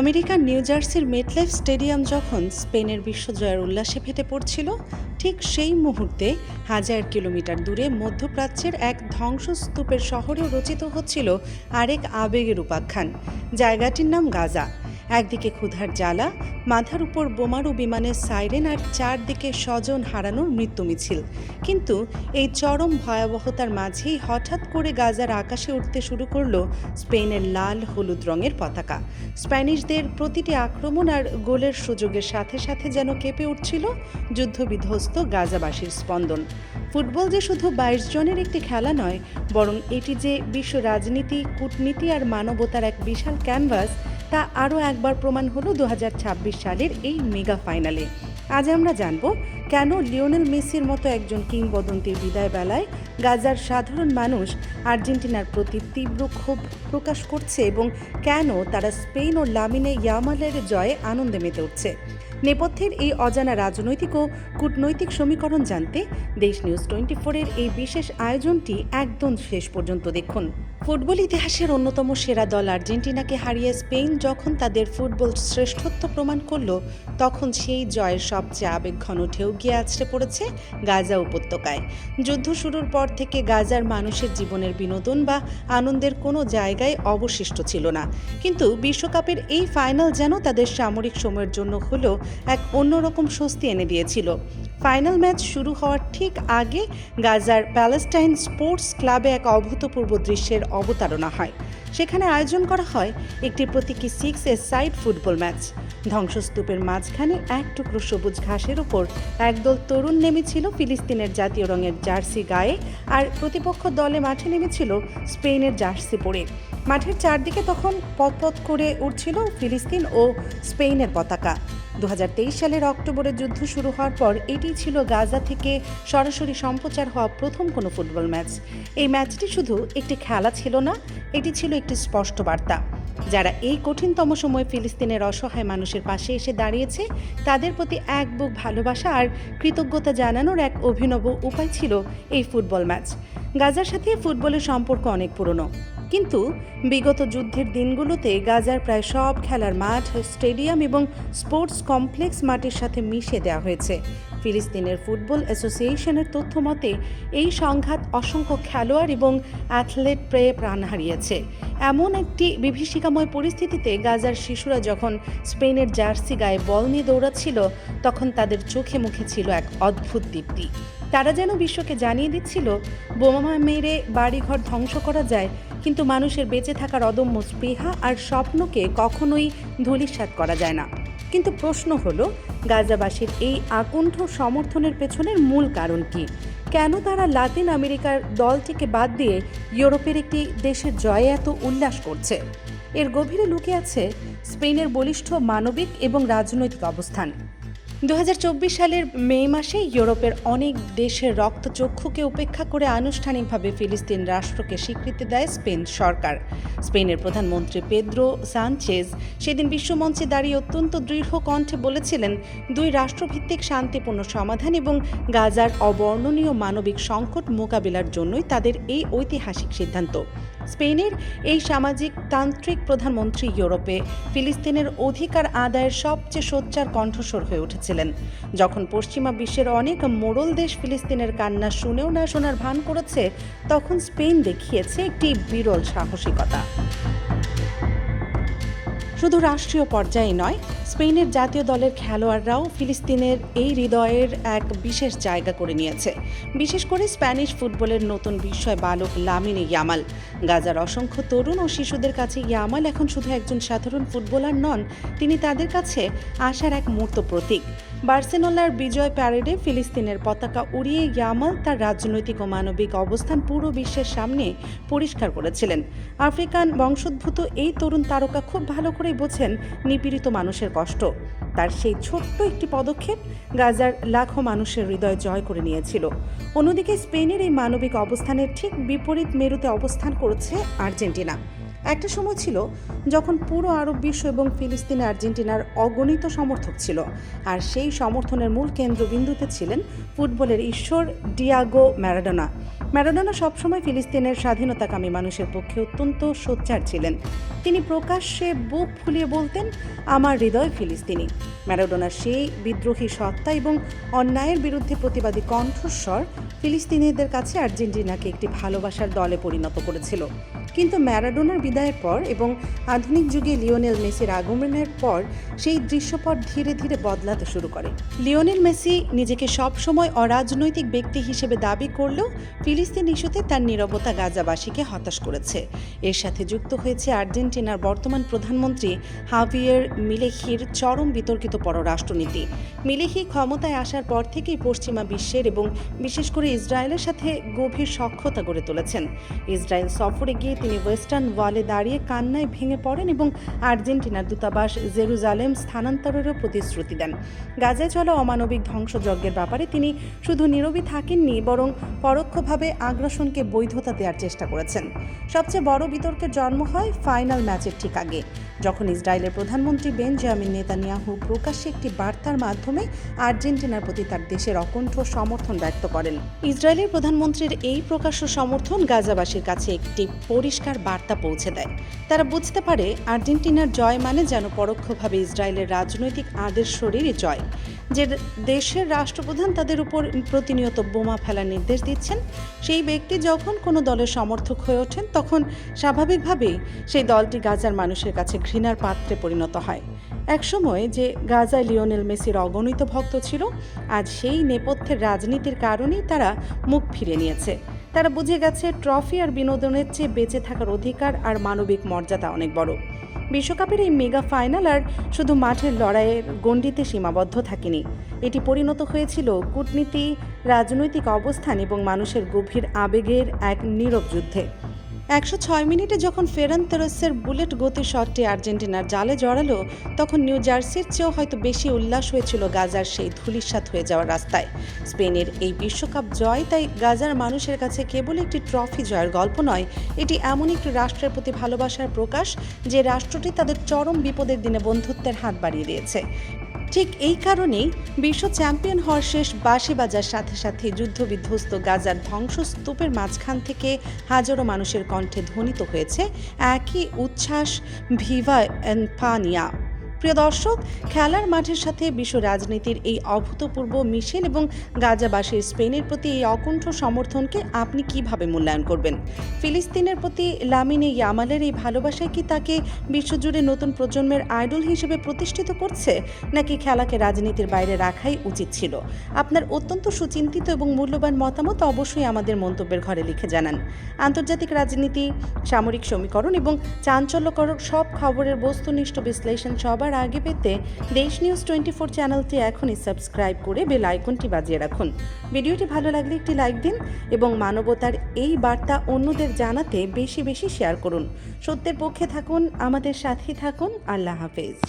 আমেরিকার নিউ জার্সির MetLife stadium যখন স্পেনের বিশ্বজয়ের উল্লাসে ফেটে পড়ছিল, ঠিক সেই মুহূর্তে হাজার কিলোমিটার দূরে মধ্যপ্রাচ্যের এক ধ্বংসস্তূপের শহরেও রচিত হচ্ছিল আরেক আবেগের উপাখ্যান। জায়গাটির নাম গাজা। একদিকে ক্ষুধার জ্বালা, মাথার উপর বোমারু বিমানের সাইরেন আর চারদিকে স্বজন হারানোর মৃত্যু মিছিল। কিন্তু এই চরম ভয়াবহতার মাঝেই হঠাৎ করে গাজার আকাশে উঠতে শুরু করলো স্পেনের লাল হলুদ রঙের পতাকা। স্প্যানিশদের প্রতিটি আক্রমণ আর গোলের সুযোগের সাথে সাথে যেন কেঁপে উঠছিল যুদ্ধবিধ্বস্ত গাজাবাসীর স্পন্দন। ফুটবল যে শুধু 22 জনের একটি খেলা নয়, বরং এটি যে বিশ্ব রাজনীতি, কূটনীতি আর মানবতার এক বিশাল ক্যানভাস, তা আরও একবার প্রমাণ হলো 2026 সালের এই মেগা ফাইনালে। আজ আমরা জানব কেন লিওনেল মেসির মতো একজন কিংবদন্তির বিদায় বেলায় গাজার সাধারণ মানুষ আর্জেন্টিনার প্রতি তীব্র ক্ষোভ প্রকাশ করছে এবং কেন তারা স্পেন ও লামিনে ইয়ামালের জয়ে আনন্দে মেতে উঠছে। নেপথ্যের এই অজানা রাজনৈতিক ও কূটনৈতিক সমীকরণ জানতে দেশ নিউজ 24-এর এই বিশেষ আয়োজনটি একদম শেষ পর্যন্ত দেখুন। ফুটবল ইতিহাসের অন্যতম সেরা দল আর্জেন্টিনাকে হারিয়ে স্পেন যখন তাদের ফুটবল শ্রেষ্ঠত্ব প্রমাণ করল, তখন সেই জয়ের সবচেয়ে আবেগঘন ঢেউ গিয়ে আছড়ে পড়েছে গাজা উপত্যকায়। যুদ্ধ শুরুর পর থেকে গাজার মানুষের জীবনের বিনোদন বা আনন্দের কোনো জায়গায় অবশিষ্ট ছিল না। কিন্তু বিশ্বকাপের এই ফাইনাল যেন তাদের সামরিক সময়ের জন্য হলেও এক অন্যরকম স্বস্তি এনে দিয়েছিল। ফাইনাল ম্যাচ শুরু হওয়ার ঠিক আগে গাজার প্যালেস্টাইন স্পোর্টস ক্লাবে এক অভূতপূর্ব দৃশ্যের অবতারণা হয়। সেখানে আয়োজন করা হয় একটি প্রতীকী 6-a-সাইড ফুটবল ম্যাচ। ধ্বংসস্তূপের মাঝখানে এক টুকরো সবুজ ঘাসের ওপর একদল তরুণ নেমেছিল ফিলিস্তিনের জাতীয় রঙের জার্সি গায়ে, আর প্রতিপক্ষ দলে মাঠে নেমেছিল স্পেনের জার্সি পরে। মাঠের চারদিকে তখন পথ করে উঠছিল ফিলিস্তিন ও স্পেনের পতাকা। 2023 সালের অক্টোবরে যুদ্ধ শুরু হওয়ার পর এটি ছিল গাজা থেকে সরাসরি সম্প্রচার হওয়া প্রথম কোনো ফুটবল ম্যাচ। এই ম্যাচটি শুধু একটি খেলা ছিল না, এটি ছিল একটি স্পষ্ট বার্তা। যারা এই কঠিনতম সময়ে ফিলিস্তিনের অসহায় মানুষের পাশে এসে দাঁড়িয়েছে, তাদের প্রতি এক বুক ভালোবাসা আর কৃতজ্ঞতা জানানোর এক অভিনব উপায় ছিল এই ফুটবল ম্যাচ। গাজার সাথে ফুটবলের সম্পর্ক অনেক পুরনো, কিন্তু বিগত যুদ্ধের দিনগুলোতে গাজার প্রায় সব খেলার মাঠ, স্টেডিয়াম এবং স্পোর্টস কমপ্লেক্স মাটির সাথে মিশিয়ে দেওয়া হয়েছে। ফিলিস্তিনের ফুটবল অ্যাসোসিয়েশনের তথ্য মতে এই সংঘাত অসংখ্য খেলোয়াড় এবং অ্যাথলেট প্রাণ হারিয়েছে। এমন একটি বিভীষিকাময় পরিস্থিতিতে গাজার শিশুরা যখন স্পেনের জার্সি গায়ে বল নিয়ে দৌড়াচ্ছিল, তখন তাদের চোখে মুখে ছিল এক অদ্ভুত দীপ্তি। তারা যেন বিশ্বকে জানিয়ে দিচ্ছিল, বোমা মেরে বাড়িঘর ধ্বংস করা যায়, কিন্তু মানুষের বেঁচে থাকার অদম্য স্পৃহা আর স্বপ্নকে কখনোই ধূলিসাৎ করা যায় না। কিন্তু প্রশ্ন হলো, গাজাবাসীর এই আকণ্ঠ সমর্থনের পেছনের মূল কারণ কি? কেন তারা লাতিন আমেরিকার দলটিকে বাদ দিয়ে ইউরোপের একটি দেশের জয়ে এত উল্লাস করছে? এর গভীরে লুকিয়ে আছে স্পেনের বলিষ্ঠ মানবিক এবং রাজনৈতিক অবস্থান। 2024 সালের মে মাসে ইউরোপের অনেক দেশের রক্তচক্ষুকে উপেক্ষা করে আনুষ্ঠানিকভাবে ফিলিস্তিন রাষ্ট্রকে স্বীকৃতি দেয় স্পেন সরকার। স্পেনের প্রধানমন্ত্রী পেদ্রো সানচেজ সেদিন বিশ্বমঞ্চে দাঁড়িয়ে অত্যন্ত দৃঢ় কণ্ঠে বলেছিলেন, দুই রাষ্ট্রভিত্তিক শান্তিপূর্ণ সমাধান এবং গাজার অবর্ণনীয় মানবিক সংকট মোকাবিলার জন্যই তাদের এই ঐতিহাসিক সিদ্ধান্ত। স্পেনের এই সামাজিক তান্ত্রিক প্রধানমন্ত্রী ইউরোপে ফিলিস্তিনের অধিকার আদায়ের সবচেয়ে সোচ্চার কণ্ঠস্বর হয়ে উঠেছিলেন। যখন পশ্চিমা বিশ্বের অনেক মোড়ল দেশ ফিলিস্তিনের কান্না শুনেও না শোনার ভান করেছে, তখন স্পেন দেখিয়েছে একটি বিরল সাহসিকতা। শুধু রাষ্ট্রীয় পর্যায়ে নয়, স্পেনের জাতীয় দলের খেলোয়াড়রাও ফিলিস্তিনের এই হৃদয়ের এক বিশেষ জায়গা করে নিয়েছে। বিশেষ করে স্প্যানিশ ফুটবলের নতুন বিস্ময় বালক লামিনে ইয়ামাল। গাজার অসংখ্য তরুণ ও শিশুদের কাছে ইয়ামাল এখন শুধু একজন সাধারণ ফুটবলার নন, তিনি তাদের কাছে আশার এক মূর্ত প্রতীক। বার্সেলোনার বিজয় প্যারেডে ফিলিস্তিনের পতাকা উড়িয়ে ইয়ামাল তার রাজনৈতিক ও মানবিক অবস্থান পুরো বিশ্বের সামনে পরিষ্কার করেছিলেন। আফ্রিকান বংশোদ্ভূত এই তরুণ তারকা খুব ভালো করেই বোঝেন নিপীড়িত মানুষের কষ্ট। তার সেই ছোট্ট একটি পদক্ষেপ গাজার লাখো মানুষের হৃদয় জয় করে নিয়েছিল। অন্যদিকে স্পেনের এই মানবিক অবস্থানের ঠিক বিপরীত মেরুতে অবস্থান করেছে আর্জেন্টিনা। একটা সময় ছিল যখন পুরো আরব বিশ্ব এবং ফিলিস্তিনে আর্জেন্টিনার অগণিত সমর্থক ছিল, আর সেই সমর্থনের মূল কেন্দ্রবিন্দুতে ছিলেন ফুটবলের ঈশ্বর ডিয়াগো ম্যারাডোনা। ম্যারাডোনা সবসময় ফিলিস্তিনের স্বাধীনতাকামী মানুষের পক্ষে অত্যন্ত সোচ্চার ছিলেন। তিনি প্রকাশ্যে বুক ফুলিয়ে বলতেন, আমার হৃদয় ফিলিস্তিনি। ম্যারাডোনার সেই বিদ্রোহী সত্তা এবং অন্যায়ের বিরুদ্ধে প্রতিবাদী কণ্ঠস্বর ফিলিস্তিনিদের কাছে আর্জেন্টিনাকে একটি ভালোবাসার দলে পরিণত করেছিল। কিন্তু ম্যারাডোনার বিদায়ের পর এবং আধুনিক যুগে লিওনেল মেসির আগমনের পর সেই দৃশ্যপট ধীরে ধীরে বদলাতে শুরু করে। লিওনেল মেসি নিজেকে সবসময় অরাজনৈতিক ব্যক্তি হিসেবে দাবি করলেও ফিলিস্তিন ইস্যুতে তার নীরবতা গাজাবাসীকে হতাশ করেছে। এর সাথে যুক্ত হয়েছে আর্জেন্টিনার বর্তমান প্রধানমন্ত্রী হাভিয়ের মিলেহির চরম বিতর্কিত পররাষ্ট্রনীতি। মিলেহি ক্ষমতায় আসার পর থেকেই পশ্চিমা বিশ্বের এবং বিশেষ করে ইসরায়েলের সাথে গভীর সখ্যতা গড়ে তুলেছেন। ইসরায়েল সফরে গিয়ে তিনি ওয়েস্টার্ন ওয়ালে দাঁড়িয়ে কান্নায় ভেঙে পড়েন এবং আর্জেন্টিনার দূতাবাস জেরুজালেম স্থানান্তরেরও প্রতিশ্রুতি দেন। গাজায় চলা অমানবিক ধ্বংসযজ্ঞের ব্যাপারে তিনি শুধু নীরবই থাকেননি, বরং পরোক্ষভাবে আগ্রাসনকে বৈধতা দেওয়ার চেষ্টা করেছেন। সবচেয়ে বড় বিতর্কের জন্ম হয় ফাইনাল ম্যাচের ঠিক আগে, যখন ইসরায়েলের প্রধানমন্ত্রী বেঞ্জামিন নেতানিয়াহু প্রকাশ্যে একটি বার্তার মাধ্যমে আর্জেন্টিনার প্রতি তার দেশের অকুণ্ঠ সমর্থন ব্যক্ত করেন। ইসরায়েলের প্রধানমন্ত্রীর এই প্রকাশ্য সমর্থন গাজাবাসীর কাছে একটি পরিষ্কার বার্তা পৌঁছে দেয়। তারা বুঝতে পারে আর্জেন্টিনার জয় মানে যেন পরোক্ষভাবে ইসরায়েলের রাজনৈতিক আদর্শেরই জয়। যে দেশের রাষ্ট্রপ্রধান তাদের উপর প্রতিনিয়ত বোমা ফেলার নির্দেশ দিচ্ছেন, সেই ব্যক্তি যখন কোনো দলের সমর্থক হয়ে ওঠেন, তখন স্বাভাবিকভাবেই সেই দলটি গাজার মানুষের কাছে ঘৃণার পাত্রে পরিণত হয়। একসময় যে গাজায় লিওনেল মেসির অগণিত ভক্ত ছিল, আজ সেই নেপথ্যের রাজনীতির কারণেই তারা মুখ ফিরে নিয়েছে। তারা বুঝে গেছে ট্রফি আর বিনোদনের চেয়ে বেঁচে থাকার অধিকার আর মানবিক মর্যাদা অনেক বড়। বিশ্বকাপের এই মেগা ফাইনাল আর শুধু মাঠের লড়াইয়ের গণ্ডিতে সীমাবদ্ধ থাকেনি, এটি পরিণত হয়েছিল কূটনীতি, রাজনৈতিক অবস্থান এবং মানুষের গভীর আবেগের এক নীরব যুদ্ধে। 106 মিনিটে যখন ফেরান তোরেসের বুলেট গতির শটটি আর্জেন্টিনার জালে জড়ালো, তখন নিউ জার্সির চেয়েও হয়তো বেশি উল্লাস হয়েছিল গাজার সেই ধূলিসাৎ হয়ে যাওয়ার রাস্তায়। স্পেনের এই বিশ্বকাপ জয় তাই গাজার মানুষের কাছে কেবল একটি ট্রফি জয়ের গল্প নয়, এটি এমন একটি রাষ্ট্রের প্রতি ভালোবাসার প্রকাশ যে রাষ্ট্রটি তাদের চরম বিপদের দিনে বন্ধুত্বের হাত বাড়িয়ে দিয়েছে। ঠিক এই কারণেই বিশ্ব চ্যাম্পিয়ন হওয়ার শেষ বাঁশি বাজার সাথে সাথে যুদ্ধবিধ্বস্ত গাজার ধ্বংসস্তূপের মাঝখান থেকে হাজারো মানুষের কণ্ঠে ধ্বনিত হয়েছে একই উচ্ছ্বাস, ভিভা এসপানিয়া। প্রিয় দর্শক, খেলার মাঠের সাথে বিশ্ব রাজনীতির এই অভূতপূর্ব মিশেল এবং গাজাবাসীর স্পেনের প্রতি এই অকুণ্ঠ সমর্থনকে আপনি কিভাবে মূল্যায়ন করবেন? ফিলিস্তিনের প্রতি লামিনে ইয়ামালের এই ভালোবাসায় কি তাকে বিশ্বজুড়ে নতুন প্রজন্মের আইডল হিসেবে প্রতিষ্ঠিত করছে, নাকি খেলাকে রাজনীতির বাইরে রাখাই উচিত ছিল? আপনার অত্যন্ত সুচিন্তিত এবং মূল্যবান মতামত অবশ্যই আমাদের মন্তব্যের ঘরে লিখে জানান। আন্তর্জাতিক রাজনীতি, সামরিক সমীকরণ এবং চাঞ্চল্যকর সব খবরের বস্তুনিষ্ঠ বিশ্লেষণ সবার আগে পেতে দেশ নিউজ 24 চ্যানেলটি এখনই সাবস্ক্রাইব করে বেল আইকনটি বাজিয়ে রাখুন। ভিডিওটি ভালো লাগলে একটি লাইক দিন এবং মানবতার এই বার্তা অন্যদের জানাতে বেশি বেশি শেয়ার করুন। সত্যের পক্ষে থাকুন, আমাদের সাথেই থাকুন। আল্লাহ হাফেজ।